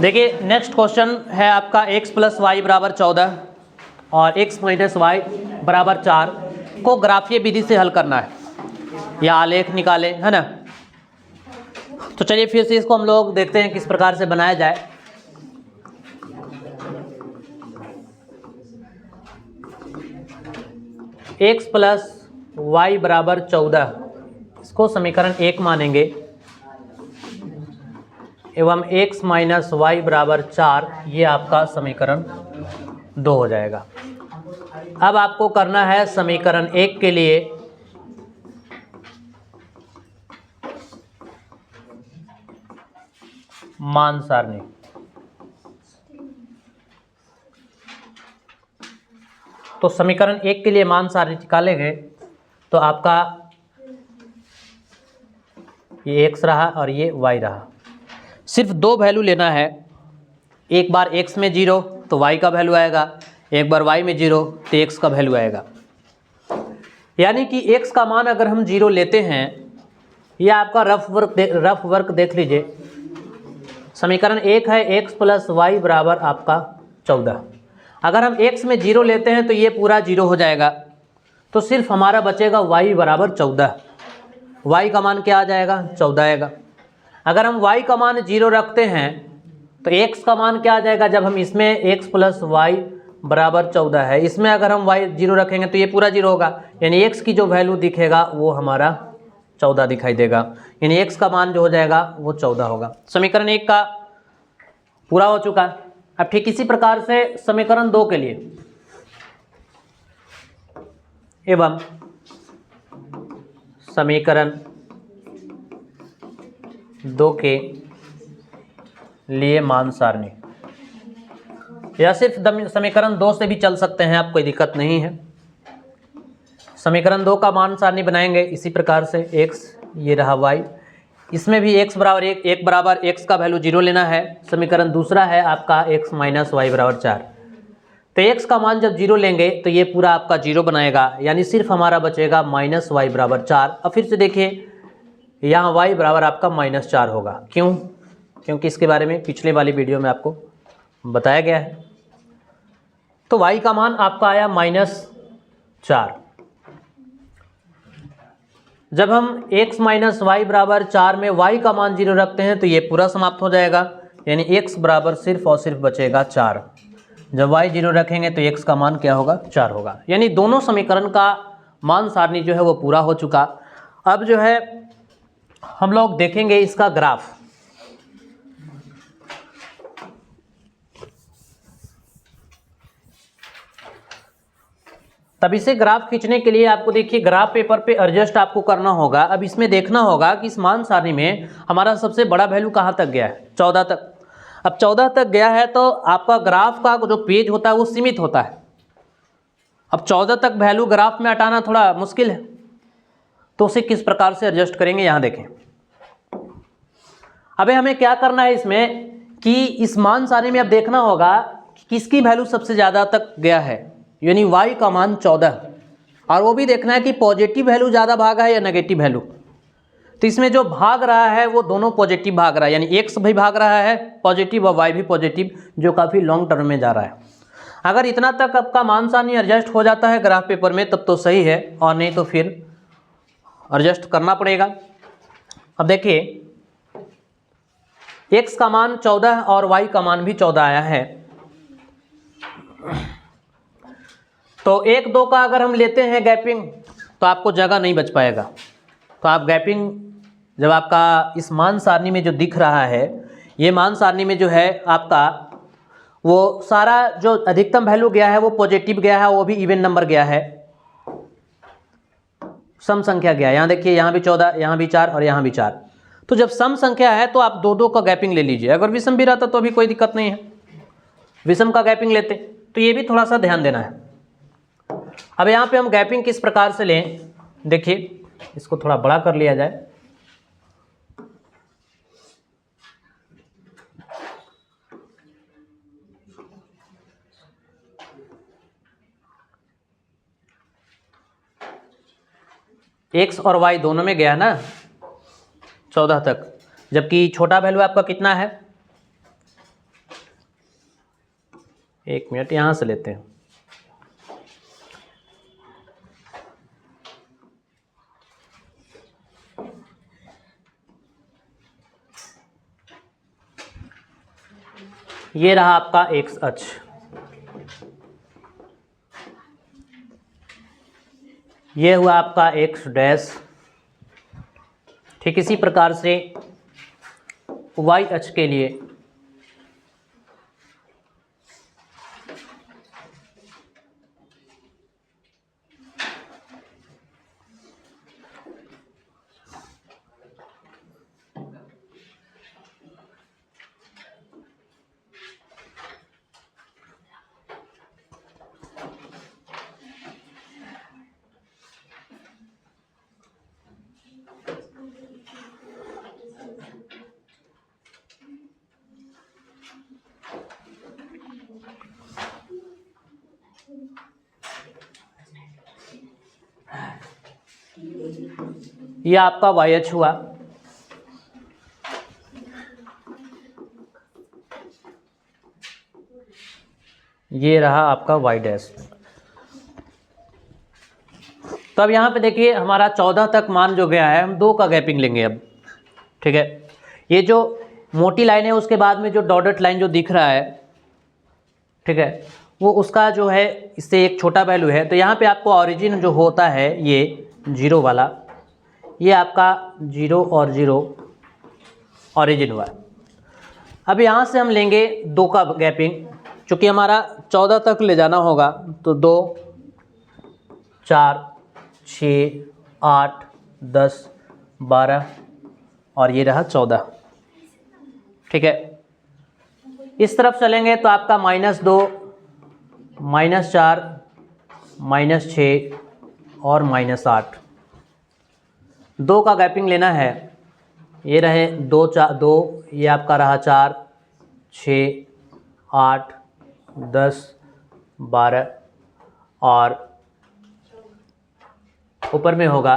देखिए next question है आपका x प्लस वाई बराबर 14 और x माइनस वाई बराबर 4 को ग्राफीय विधि से हल करना है या आलेख निकालें, है ना। तो चलिए फिर से इसको हम लोग देखते हैं किस प्रकार से बनाया जाए। x प्लस वाई बराबर 14 इसको समीकरण 1 मानेंगे एवं x माइनस वाई बराबर 4 ये आपका समीकरण 2 हो जाएगा। अब आपको करना है समीकरण 1 के लिए मान सारणी। तो समीकरण 1 के लिए मान सारणी निकालेंगे तो आपका ये x रहा और ये y रहा। सिर्फ दो वैल्यू लेना है, एक बार x में 0 तो y का वैल्यू आएगा, एक बार y में 0 तो x का वैल्यू आएगा। यानी कि x का मान अगर हम 0 लेते हैं, यह आपका रफ वर्क देख लीजिए। समीकरण 1 है x प्लस वाई बराबर आपका 14। अगर हम x में 0 लेते हैं तो ये पूरा 0 हो जाएगा, तो सिर्फ हमारा बचेगा y बराबर 14। y का मान क्या आ जाएगा? 14 आएगा। अगर हम y का मान 0 रखते हैं तो x का मान क्या आ जाएगा? जब हम इसमें x प्लस वाई बराबर 14 है, इसमें अगर हम y 0 रखेंगे तो ये पूरा 0 होगा, यानी x की जो वैल्यू दिखेगा वो हमारा 14 दिखाई देगा, यानी x का मान जो हो जाएगा वो 14 होगा। समीकरण 1 का पूरा हो चुका है। अब ठीक इसी प्रकार से समीकरण 2 के लिए एवं समीकरण 2 के लिए मान सारणी, या सिर्फ समीकरण 2 से भी चल सकते हैं, आप कोई दिक्कत नहीं है। समीकरण 2 का मान सारणी बनाएंगे इसी प्रकार से, x ये रहा y, इसमें भी x बराबर 1 बराबर x का वैल्यू 0 लेना है। समीकरण दूसरा है आपका x माइनस वाई बराबर 4। तो x का मान जब 0 लेंगे तो ये पूरा आपका 0 बनाएगा, यानी सिर्फ हमारा बचेगा माइनस वाई बराबर 4। अब फिर से देखिए यहाँ y बराबर आपका -4 होगा। क्यों? क्योंकि इसके बारे में पिछले वाली वीडियो में आपको बताया गया है। तो y का मान आपका आया -4। जब हम x माइनस वाई बराबर 4 में y का मान 0 रखते हैं तो ये पूरा समाप्त हो जाएगा, यानी x बराबर सिर्फ और सिर्फ बचेगा 4। जब y 0 रखेंगे तो x का मान क्या होगा? 4 होगा। यानी दोनों समीकरण का मान सारणी जो है वो पूरा हो चुका। अब जो है हम लोग देखेंगे इसका ग्राफ। तब इसे ग्राफ खींचने के लिए आपको देखिए ग्राफ पेपर पे एडजस्ट आपको करना होगा। अब इसमें देखना होगा कि इस मान सारणी में हमारा सबसे बड़ा वैल्यू कहाँ तक गया है? 14 तक। अब 14 तक गया है तो आपका ग्राफ का जो पेज होता है वो सीमित होता है। अब 14 तक वैल्यू ग्राफ में हटाना थोड़ा मुश्किल है, तो उसे किस प्रकार से एडजस्ट करेंगे यहाँ देखें। अबे हमें क्या करना है इसमें कि इस मान सारणी में अब देखना होगा कि किसकी वैल्यू सबसे ज़्यादा तक गया है, यानी y का मान 14, और वो भी देखना है कि पॉजिटिव वैल्यू ज़्यादा भागा है या नेगेटिव वैल्यू। तो इसमें जो भाग रहा है वो दोनों पॉजिटिव भाग रहा है, यानी x भी भाग रहा है पॉजिटिव और y भी पॉजिटिव, जो काफ़ी लॉन्ग टर्म में जा रहा है। अगर इतना तक आपका मान सारणी एडजस्ट हो जाता है ग्राफ पेपर में तब तो सही है, और नहीं तो फिर एडजस्ट करना पड़ेगा। अब देखिए x का मान 14 और y का मान भी 14 आया है, तो 1 2 का अगर हम लेते हैं गैपिंग तो आपको जगह नहीं बच पाएगा। तो आप गैपिंग जब आपका इस मान सारणी में जो दिख रहा है, ये मान सारणी में जो है आपका वो सारा जो अधिकतम वैल्यू गया है वो पॉजिटिव गया है, वो भी इवन नंबर गया है, सम संख्या गया है। यहाँ देखिए यहाँ भी 14, यहाँ भी 4 और यहाँ भी 4। तो जब सम संख्या है तो आप 2 2 का गैपिंग ले लीजिए। अगर विषम भी रहता तो अभी कोई दिक्कत नहीं है, विषम का गैपिंग लेते, तो ये भी थोड़ा सा ध्यान देना है। अब यहाँ पे हम गैपिंग किस प्रकार से लें, देखिए इसको थोड़ा बड़ा कर लिया जाए। x और y दोनों में गया ना 14 तक, जबकि छोटा वैल्यू आपका कितना है, 1 मिनट यहाँ से लेते हैं। ये रहा आपका एक्स अक्ष, ये हुआ आपका एक्स डैश। ठीक इसी प्रकार से वाई अक्ष के लिए ये आपका वाई अक्ष हुआ। ये रहा आपका वाई डैश। तो अब यहाँ पे देखिए हमारा 14 तक मान जो गया है, हम 2 का गैपिंग लेंगे अब। ठीक है, ये जो मोटी लाइन है उसके बाद में जो डॉटेड लाइन जो दिख रहा है, ठीक है, वो उसका जो है इससे एक छोटा वैल्यू है। तो यहाँ पे आपको ऑरिजिन जो होता है ये 0 वाला, ये आपका 0 और 0 ऑरिजिन हुआ। अब यहाँ से हम लेंगे 2 का गैपिंग, चूँकि हमारा 14 तक ले जाना होगा। तो 2, 4, 6, 8, 10, 12 और ये रहा 14। ठीक है, इस तरफ चलेंगे तो आपका -2, -4, -6 और -8, 2 का गैपिंग लेना है। ये रहे 2, 4, 2, ये आपका रहा 4, 6, 8, 10, 12 और ऊपर में होगा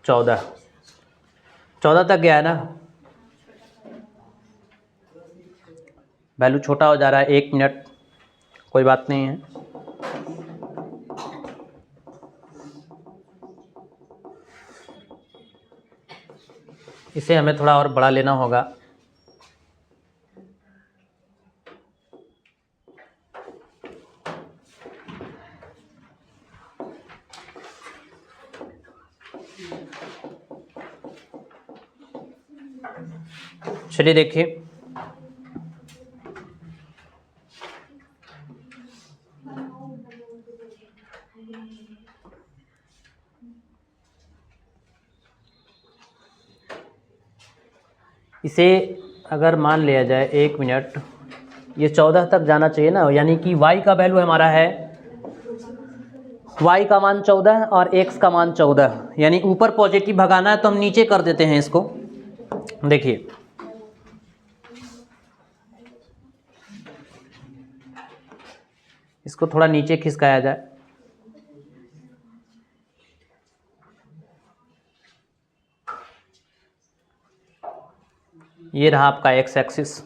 14। 14 तक गया है ना, वैल्यू छोटा हो जा रहा है। 1 मिनट, कोई बात नहीं है। इसे हमें थोड़ा और बड़ा लेना होगा। चलिए देखिए, इसे अगर मान लिया जाए 1 मिनट, ये 14 तक जाना चाहिए ना, यानी कि y का वैल्यू हमारा है, y का मान 14 और x का मान 14, यानी ऊपर पॉजिटिव भगाना है तो हम नीचे कर देते हैं इसको। देखिए इसको थोड़ा नीचे खिसकाया जाए, ये रहा आपका x एक्सिस।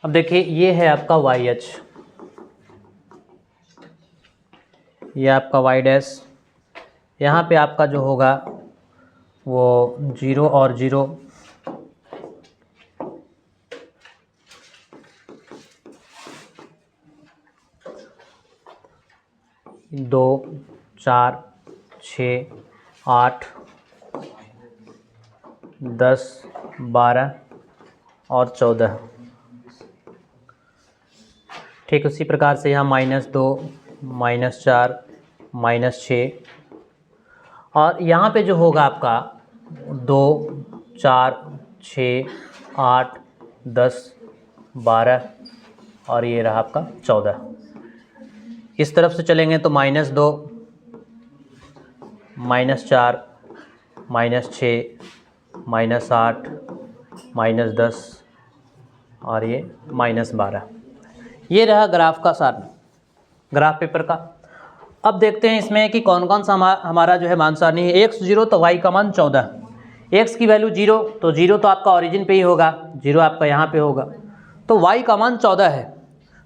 अब देखिए ये है आपका वाई अक्ष, ये आपका वाई डैश। यहाँ पे आपका जो होगा वो 0 और 0 2 4 6 8 10 12 और 14। ठीक उसी प्रकार से यहाँ -2 -4 -6 और यहाँ पे जो होगा आपका 2 4 6 8 10 12 और ये रहा आपका 14। इस तरफ से चलेंगे तो -2 -4 -6 -8 -10 और ये -12। ये रहा ग्राफ का सार, ग्राफ पेपर का। अब देखते हैं इसमें कि कौन कौन सा हमारा जो है मान सारणी है। x 0 तो y का मान 14, x की वैल्यू 0 तो 0 तो आपका ओरिजिन पे ही होगा, 0 आपका यहाँ पे होगा, तो y का मान 14 है।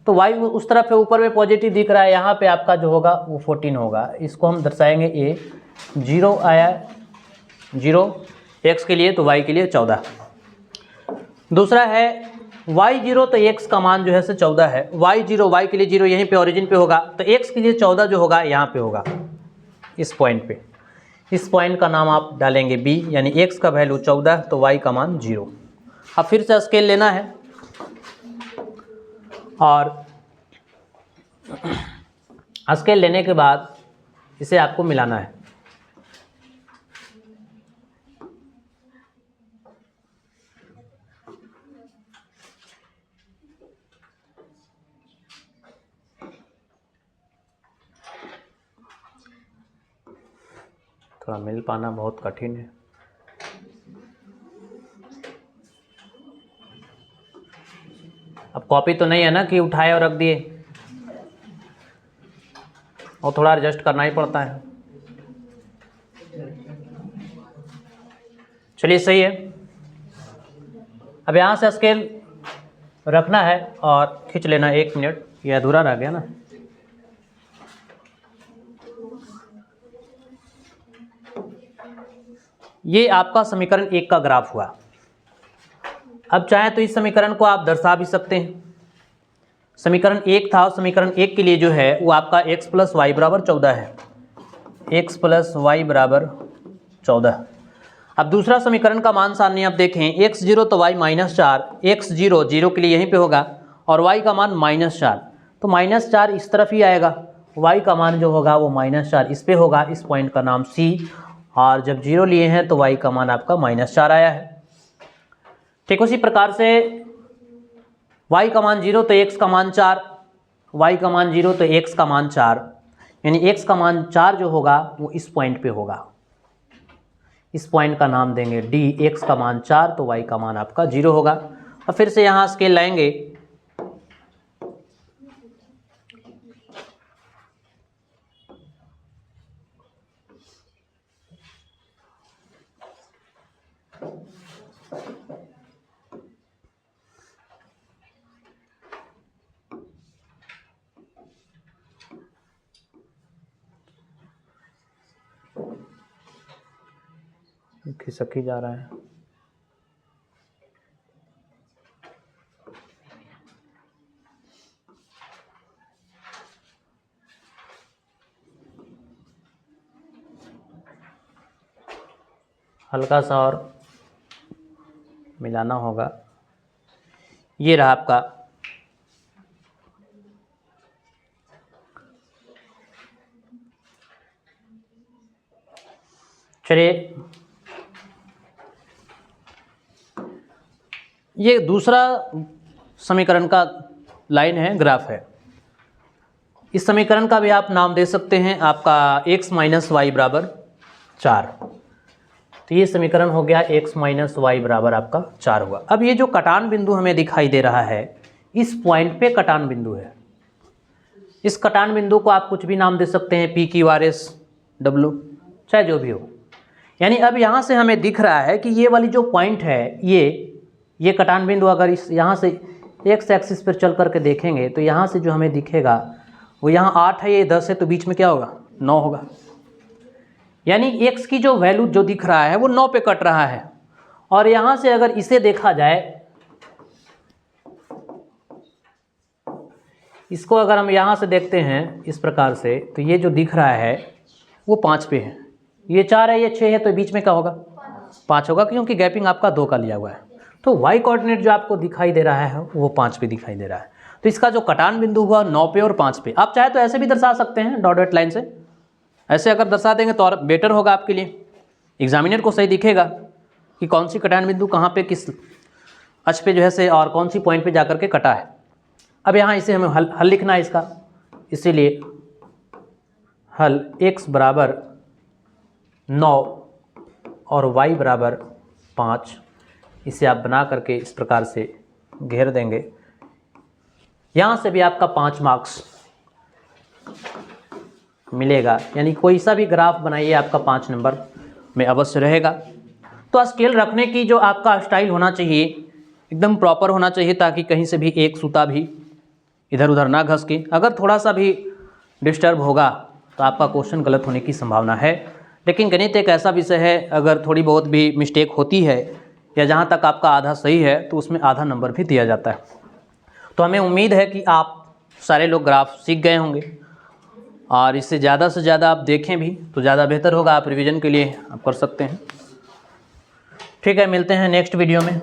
तो y उस तरफ है, ऊपर में पॉजिटिव दिख रहा है, यहाँ पे आपका जो होगा वो 14 होगा। इसको हम दर्शाएंगे a 0 आया 0 x के लिए तो y के लिए 14। दूसरा है y 0 तो x का मान जो है से 14 है, y 0 y के लिए 0 यहीं पे ओरिजिन पे होगा, तो x के लिए 14 जो होगा यहाँ पे होगा, इस पॉइंट पे। इस पॉइंट का नाम आप डालेंगे b, यानी x का वैल्यू 14 तो y का मान 0। अब फिर से स्केल लेना है और स्केल लेने के बाद इसे आपको मिलाना है। थोड़ा मिल पाना बहुत कठिन है। अब कॉपी तो नहीं है ना कि उठाए और रख दिए, और थोड़ा एडजस्ट करना ही पड़ता है। चलिए सही है। अब यहाँ से स्केल रखना है और खींच लेना 1 मिनट, ये अधूरा रह गया ना। ये आपका समीकरण 1 का ग्राफ हुआ। अब चाहे तो इस समीकरण को आप दर्शा भी सकते हैं। समीकरण 1 था, समीकरण 1 के लिए जो है वो आपका x + y = 14 है, x + y = 14। अब दूसरा समीकरण का मान सारणी आप देखें, x 0 तो y -4, x 0 0 के लिए यहीं पे होगा और y का मान -4, तो -4 इस तरफ ही आएगा, y का मान जो होगा वो -4 इस पे होगा, इस पॉइंट का नाम C, और जब 0 लिए हैं तो y का मान आपका -4 आया है। ठीक उसी प्रकार से y का मान 0 तो x का मान 4, y का मान 0 तो x का मान 4, यानी x का मान 4 जो होगा वो इस पॉइंट पे होगा। इस पॉइंट का नाम देंगे D, x का मान 4 तो y का मान आपका 0 होगा। और फिर से यहाँ स्केल लाएंगे, खिसक ही जा रहा है। हल्का सा और मिलाना होगा। ये रहा आपका चलिए, ये दूसरा समीकरण का लाइन है, ग्राफ है। इस समीकरण का भी आप नाम दे सकते हैं आपका x - y = 4। तो ये समीकरण हो गया x - y = आपका 4 हुआ। अब ये जो कटान बिंदु हमें दिखाई दे रहा है, इस पॉइंट पे कटान बिंदु है। इस कटान बिंदु को आप कुछ भी नाम दे सकते हैं, P, Q, R, S, W, चाहे जो भी हो। यानी अब यहाँ से हमें दिख रहा है कि ये वाली जो पॉइंट है, ये कटान बिंदु अगर इस यहाँ से x एक्सिस पर चल करके देखेंगे तो यहाँ से जो हमें दिखेगा वो यहाँ 8 है, ये 10 है, तो बीच में क्या होगा, 9 होगा। यानी x की जो वैल्यू जो दिख रहा है वो 9 पे कट रहा है। और यहाँ से अगर इसे देखा जाए, इसको अगर हम यहाँ से देखते हैं इस प्रकार से, तो ये जो दिख रहा है वो 5 पे है, ये 4 है, ये 6 है, तो बीच में क्या होगा 5 होगा, क्योंकि गैपिंग आपका 2 का लिया हुआ है। तो वाई कोऑर्डिनेट जो आपको दिखाई दे रहा है वो 5 पे दिखाई दे रहा है। तो इसका जो कटान बिंदु हुआ 9 पे और 5 पे। आप चाहे तो ऐसे भी दर्शा सकते हैं डॉट लाइन से, ऐसे अगर दर्शा देंगे तो और बेटर होगा आपके लिए, एग्जामिनर को सही दिखेगा कि कौन सी कटान बिंदु कहाँ पे किस अक्ष पे जो है से और कौन सी पॉइंट पे जाकर के कटा है। अब यहाँ इसे हमें हल लिखना है इसका, इसीलिए हल x बराबर 9 और y बराबर 5, इसे आप बना करके इस प्रकार से घेर देंगे। यहाँ से भी आपका 5 मार्क्स मिलेगा, यानी कोई सा भी ग्राफ बनाइए आपका 5 नंबर में अवश्य रहेगा। तो स्केल रखने की जो आपका स्टाइल होना चाहिए एकदम प्रॉपर होना चाहिए, ताकि कहीं से भी एक सूता भी इधर उधर ना घसके। अगर थोड़ा सा भी डिस्टर्ब होगा तो आपका क्वेश्चन गलत होने की संभावना है। लेकिन गणित एक ऐसा विषय है, अगर थोड़ी बहुत भी मिस्टेक होती है या जहाँ तक आपका आधा सही है तो उसमें आधा नंबर भी दिया जाता है। तो हमें उम्मीद है कि आप सारे लोग ग्राफ सीख गए होंगे, और इससे ज़्यादा से ज़्यादा आप देखें भी तो ज़्यादा बेहतर होगा। आप रिवीजन के लिए आप कर सकते हैं। ठीक है, मिलते हैं नेक्स्ट वीडियो में।